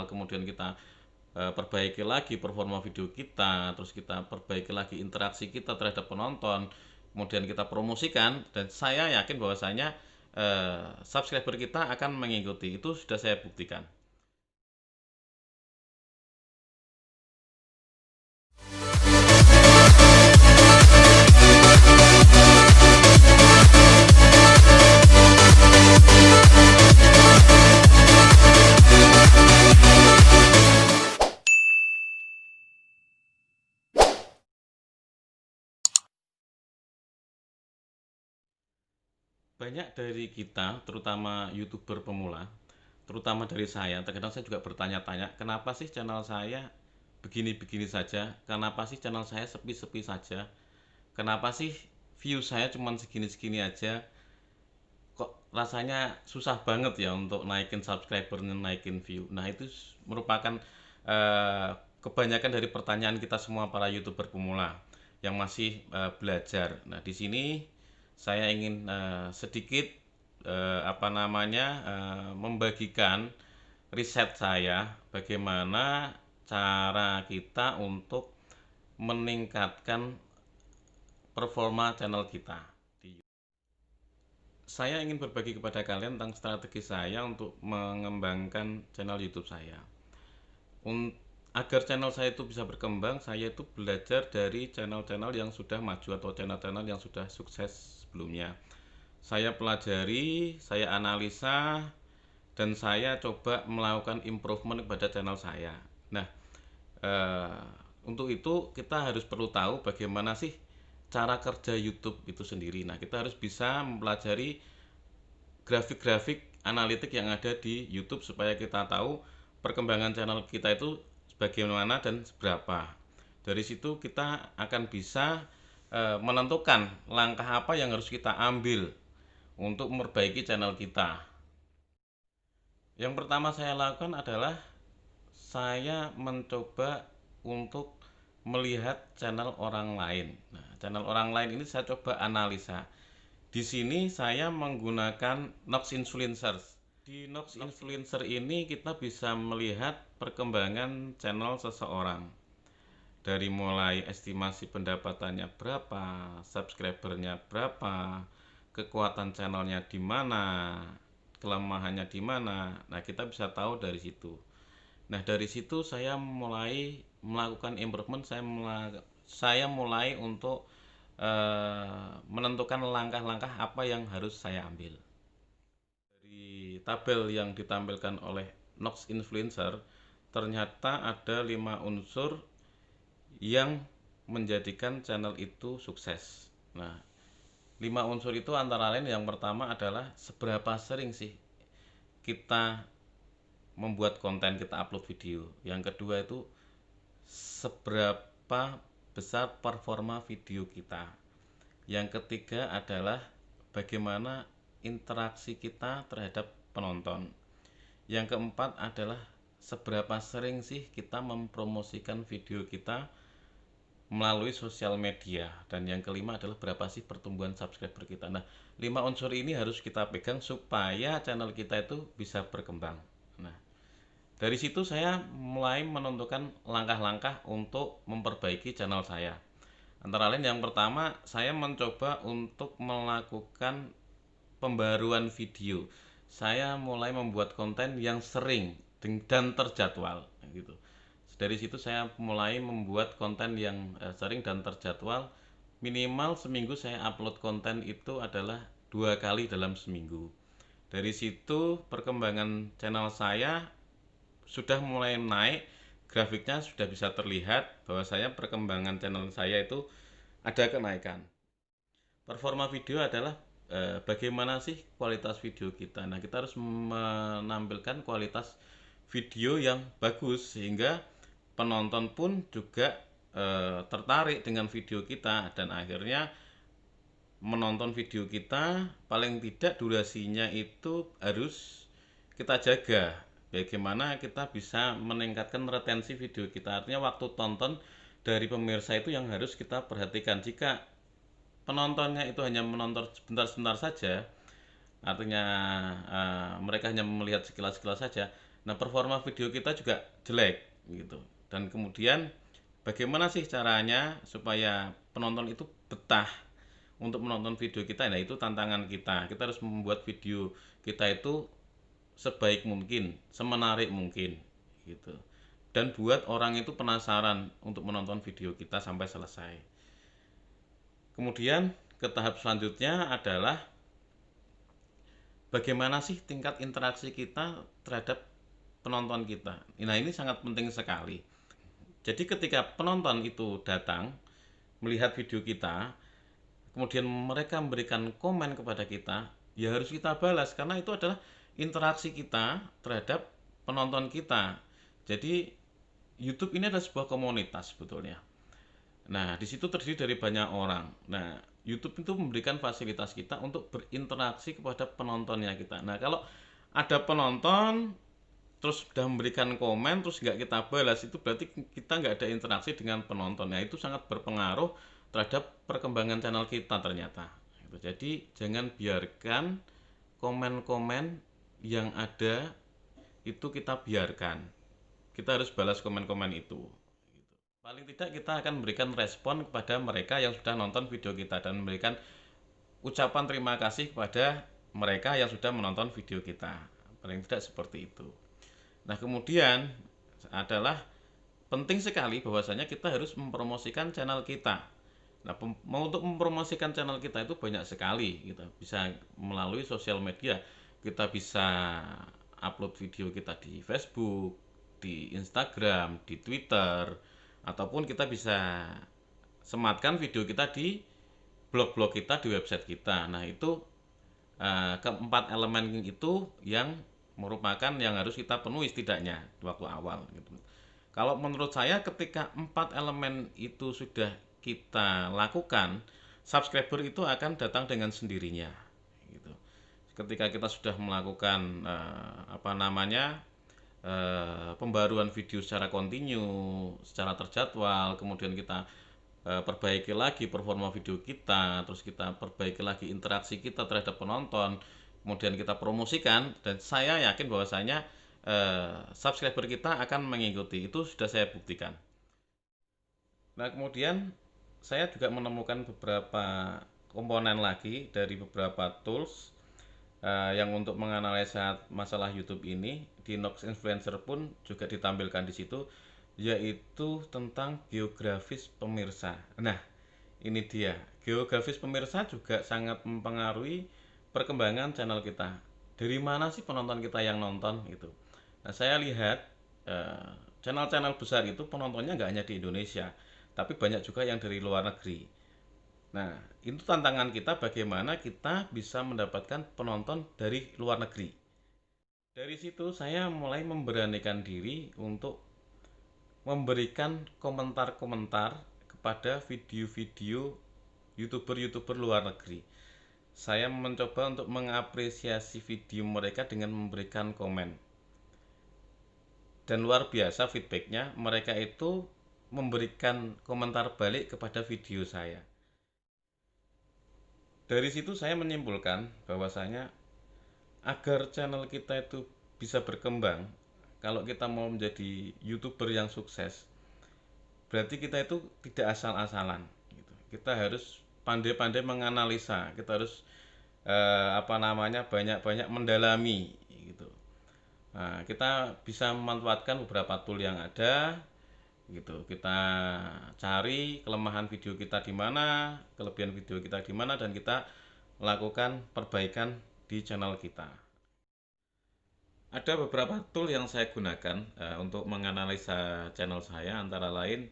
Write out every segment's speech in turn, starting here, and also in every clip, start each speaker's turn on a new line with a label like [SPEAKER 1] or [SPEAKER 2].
[SPEAKER 1] kemudian kita perbaiki lagi performa video kita, terus kita perbaiki lagi interaksi kita terhadap penonton, kemudian kita promosikan, dan saya yakin bahwasanya subscriber kita akan mengikuti. Itu sudah saya buktikan. Banyak dari kita, terutama YouTuber pemula, terutama dari saya, terkadang saya juga bertanya-tanya, kenapa sih channel saya begini-begini saja? Kenapa sih channel saya sepi-sepi saja? Kenapa sih view saya cuma segini-segini aja? Kok rasanya susah banget ya untuk naikin subscriber, naikin view. Nah, itu merupakan eh, kebanyakan dari pertanyaan kita semua para YouTuber pemula yang masih belajar. Nah, di sini saya ingin sedikit membagikan riset saya bagaimana cara kita untuk meningkatkan performa channel kita. Saya ingin berbagi kepada kalian tentang strategi saya untuk mengembangkan channel YouTube saya. Agar channel saya itu bisa berkembang, saya itu belajar dari channel-channel yang sudah maju atau channel-channel yang sudah sukses sebelumnya. Saya pelajari, saya analisa, dan saya coba melakukan improvement kepada channel saya. Nah, untuk itu kita harus perlu tahu bagaimana sih cara kerja YouTube itu sendiri. Nah, kita harus bisa mempelajari grafik-grafik analitik yang ada di YouTube supaya kita tahu perkembangan channel kita itu bagaimana dan seberapa. Dari situ kita akan bisa menentukan langkah apa yang harus kita ambil untuk memperbaiki channel kita. Yang pertama saya lakukan adalah saya mencoba untuk melihat channel orang lain. Nah, channel orang lain ini saya coba analisa. Di sini saya menggunakan Nox Influencer. Di Nox Influencer ini kita bisa melihat perkembangan channel seseorang. Dari mulai estimasi pendapatannya berapa, subscribernya berapa, kekuatan channelnya di mana, kelemahannya di mana. Nah, kita bisa tahu dari situ. Nah, dari situ saya mulai melakukan improvement, saya mulai untuk menentukan langkah-langkah apa yang harus saya ambil. Dari tabel yang ditampilkan oleh Nox Influencer, ternyata ada 5 unsur yang menjadikan channel itu sukses. Nah, 5 unsur itu antara lain yang pertama adalah seberapa sering sih kita membuat konten, kita upload video. Yang kedua itu seberapa besar performa video kita. Yang ketiga adalah bagaimana interaksi kita terhadap penonton. Yang keempat adalah seberapa sering sih kita mempromosikan video kita melalui sosial media. Dan yang kelima adalah berapa sih pertumbuhan subscriber kita. Nah, 5 unsur ini harus kita pegang supaya channel kita itu bisa berkembang. Nah, dari situ saya mulai menentukan langkah-langkah untuk memperbaiki channel saya. Antara lain yang pertama, saya mencoba untuk melakukan pembaruan video. Saya mulai membuat konten yang sering dan terjadwal gitu. Dari situ saya mulai membuat konten yang sering dan terjadwal. Minimal seminggu saya upload konten itu adalah 2 kali dalam seminggu. Dari situ perkembangan channel saya sudah mulai naik, grafiknya sudah bisa terlihat bahwa saya perkembangan channel saya itu ada kenaikan. Performa video adalah bagaimana sih kualitas video kita. Nah, kita harus menampilkan kualitas video yang bagus sehingga penonton pun juga tertarik dengan video kita dan akhirnya menonton video kita. Paling tidak durasinya itu harus kita jaga. Bagaimana kita bisa meningkatkan retensi video kita. Artinya waktu tonton dari pemirsa itu yang harus kita perhatikan. Jika penontonnya itu hanya menonton sebentar-sebentar saja, artinya mereka hanya melihat sekilas-sekilas saja, Nah, performa video kita juga jelek gitu. Dan kemudian bagaimana sih caranya supaya penonton itu betah untuk menonton video kita? Nah, itu tantangan kita. Kita harus membuat video kita itu sebaik mungkin, semenarik mungkin gitu. Dan buat orang itu penasaran untuk menonton video kita sampai selesai. Kemudian ke tahap selanjutnya adalah bagaimana sih tingkat interaksi kita terhadap penonton kita. Nah, ini sangat penting sekali. Jadi ketika penonton itu datang melihat video kita, kemudian mereka memberikan komen kepada kita, ya harus kita balas karena itu adalah interaksi kita terhadap penonton kita. Jadi YouTube ini adalah sebuah komunitas sebetulnya. Nah, di situ terdiri dari banyak orang. Nah, YouTube itu memberikan fasilitas kita untuk berinteraksi kepada penontonnya kita. Nah, kalau ada penonton terus sudah memberikan komen terus nggak kita balas, itu berarti kita nggak ada interaksi dengan penonton. Nah, itu sangat berpengaruh terhadap perkembangan channel kita ternyata. Jadi jangan biarkan komen-komen yang ada itu kita biarkan. Kita harus balas komen-komen itu. Paling tidak kita akan memberikan respon kepada mereka yang sudah nonton video kita dan memberikan ucapan terima kasih kepada mereka yang sudah menonton video kita. Paling tidak seperti itu. Nah, kemudian adalah penting sekali bahwasanya kita harus mempromosikan channel kita. Nah, untuk mempromosikan channel kita itu banyak sekali gitu. Bisa melalui sosial media. Kita bisa upload video kita di Facebook, di Instagram, di Twitter, ataupun kita bisa sematkan video kita di blog-blog kita, di website kita. Nah, itu keempat elemen itu yang merupakan yang harus kita penuhi setidaknya di waktu awal gitu. Kalau menurut saya ketika empat elemen itu sudah kita lakukan, subscriber itu akan datang dengan sendirinya gitu. Ketika kita sudah melakukan pembaruan video secara kontinu, secara terjadwal, kemudian kita perbaiki lagi performa video kita, terus kita perbaiki lagi interaksi kita terhadap penonton, kemudian kita promosikan, dan saya yakin bahwasanya subscriber kita akan mengikuti. Itu sudah saya buktikan. Nah, kemudian saya juga menemukan beberapa komponen lagi dari beberapa tools yang untuk menganalisa masalah YouTube ini. Di Nox Influencer pun juga ditampilkan di situ, yaitu tentang geografis pemirsa. Nah, ini dia. Geografis pemirsa juga sangat mempengaruhi perkembangan channel kita. Dari mana sih penonton kita yang nonton gitu. Nah, saya lihat channel-channel besar itu penontonnya nggak hanya di Indonesia, tapi banyak juga yang dari luar negeri. Nah, itu tantangan kita bagaimana kita bisa mendapatkan penonton dari luar negeri. Dari situ saya mulai memberanikan diri untuk memberikan komentar-komentar kepada video-video YouTuber-YouTuber luar negeri. Saya mencoba untuk mengapresiasi video mereka dengan memberikan komen. Dan luar biasa feedbacknya, mereka itu memberikan komentar balik kepada video saya. Dari situ saya menyimpulkan bahwasanya agar channel kita itu bisa berkembang, kalau kita mau menjadi YouTuber yang sukses, berarti kita itu tidak asal-asalan gitu. Kita harus pandai-pandai menganalisa, kita harus banyak-banyak mendalami gitu. Nah, kita bisa memanfaatkan beberapa tool yang ada gitu. Kita cari kelemahan video kita di mana, kelebihan video kita di mana, dan kita lakukan perbaikan di channel kita. Ada beberapa tool yang saya gunakan untuk menganalisa channel saya, antara lain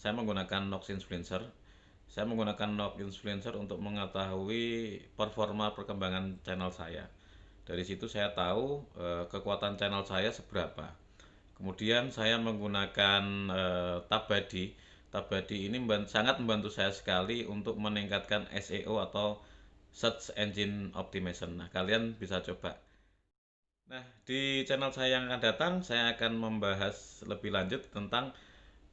[SPEAKER 1] saya menggunakan Nox Influencer. Saya menggunakan Nox Influencer untuk mengetahui performa perkembangan channel saya. Dari situ saya tahu kekuatan channel saya seberapa. Kemudian saya menggunakan Tabuddy. Tabuddy ini sangat membantu saya sekali untuk meningkatkan SEO atau Search Engine Optimization. Nah, kalian bisa coba. Nah, di channel saya yang akan datang, saya akan membahas lebih lanjut tentang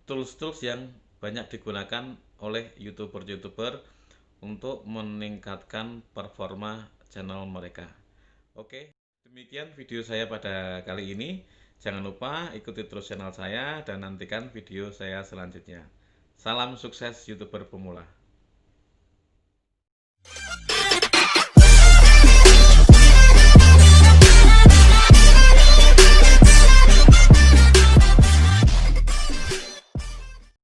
[SPEAKER 1] tools-tools yang banyak digunakan oleh YouTuber-YouTuber untuk meningkatkan performa channel mereka. Oke, demikian video saya pada kali ini. Jangan lupa ikuti terus channel saya dan nantikan video saya selanjutnya. Salam sukses YouTuber pemula.